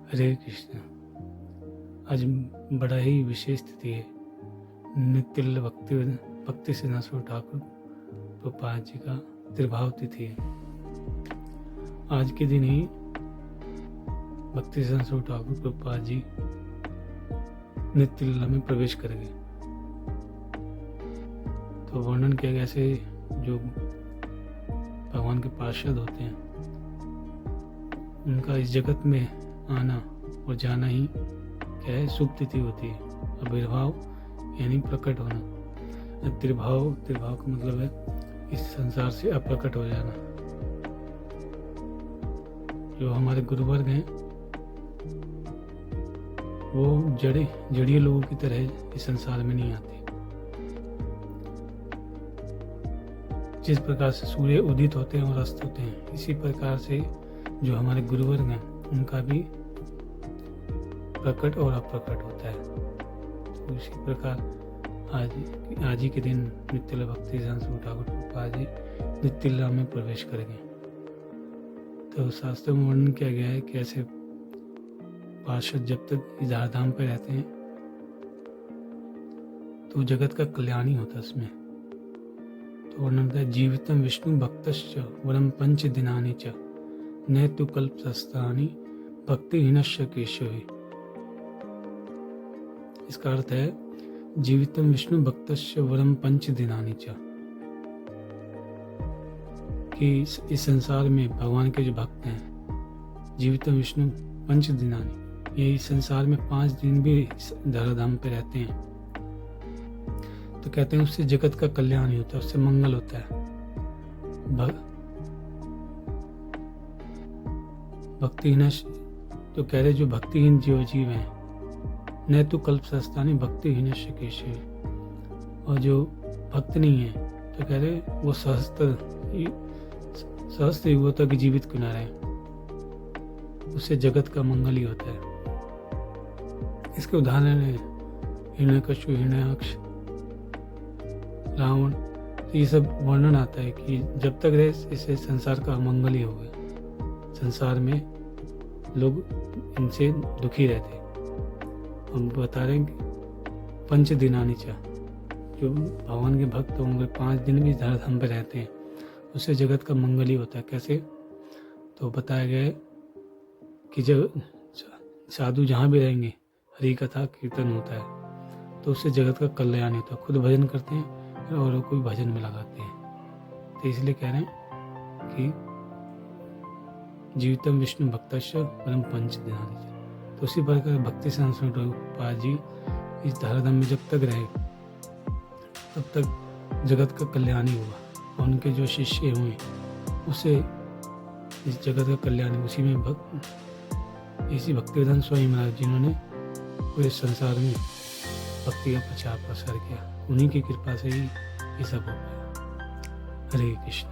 हरे कृष्ण। आज बड़ा ही विशेष तिथि है। नित्य भक्ति सिद्धांत स्वरूप ठाकुर प्रभुपाद जी का त्रिभाव तिथि है। आज के दिन ही भक्ति सिद्धांत स्वरूप ठाकुर प्रभुपाद जी नित्य लीला में प्रवेश करेंगे। तो वर्णन किया गया, ऐसे जो भगवान के पार्षद होते हैं उनका इस जगत में आना और जाना ही क्या है, शुभ तिथि होती है। आविर्भाव यानी प्रकट होना। त्रिभाव का मतलब है इस संसार से अप्रकट हो जाना। जो हमारे गुरुवर्ग हैं वो जड़ीय लोगों की तरह इस संसार में नहीं आते। जिस प्रकार से सूर्य उदित होते हैं और अस्त होते हैं, इसी प्रकार से जो हमारे गुरुवर्ग हैं उनका भी प्रकट और अप्रकट होता है। तो इसी प्रकार आज ही के दिन नित्य भक्ति सिद्धांत स्वरूप ठाकुर प्रभुपाद जी नित्य लीला में प्रवेश करेंगे। तो शास्त्रों में वर्णन किया गया है कि ऐसे पार्षद जब तक इस धाम पर रहते हैं तो जगत का कल्याण ही होता है उसमें। तो वर्णन होता है, जीवितम विष्णु भक्तश्च वरम पंच दिनानि च न तु कल्पशस्त्राणि भक्तिहीनस्य केशवे। इसका अर्थ है, जीवितम विष्णु भक्तस्य वरम पंच दिनानि च, कि इस संसार में भगवान के जो भक्त हैं, जीवितम विष्णु पंच दिनानि, ये इस संसार में 5 दिन भी धराधाम पे रहते हैं तो कहते हैं उससे जगत का कल्याण ही होता है, उससे मंगल होता है। भक्तिहीन तो कह रहे जो भक्तिहीन जीव हैं, न तो कल्पशस्त्राणि भक्तिहीनस्य केशवे, और जो भक्त नहीं है तो कह रहे वो सहस्त्र युगों तक जीवित क्यों ना रहे, उससे जगत का मंगल ही होता है। इसके उदाहरण है हिरण्यकश्यप, हिरण्याक्ष, रावण। तो ये सब वर्णन आता है कि जब तक रहे इससे संसार का अमंगल ही होगा। संसार में लोग इनसे दुखी रहते। हम बता रहे हैं कि पंच दिनानि च, जो भगवान के भक्त होंगे 5 दिन भी धराधाम पे रहते हैं, उससे जगत का मंगल ही होता है। कैसे? तो बताया गया है कि जब साधु जहाँ भी रहेंगे हरि कथा कीर्तन होता है तो उससे जगत का कल्याण होता है। खुद भजन करते हैं और कोई भजन में लगाते हैं। तो इसलिए कह रहे हैं कि जीवितम विष्णु भक्तस्य परम पंच दिनानि। तो उसी प्रकार भक्ति सिद्धांत स्वरूप प्रभुपाद जी इस धराधाम में जब तक रहे तब तक जगत का कल्याण ही हुआ। और उनके जो शिष्य हुए उससे इस जगत का कल्याण, उसी में इसी भक्तिवेदांत स्वामी महाराज जिन्होंने पूरे संसार में भक्ति का प्रचार प्रसार किया, उन्हीं की कृपा से ही ये सब हो पाया। हरे कृष्ण।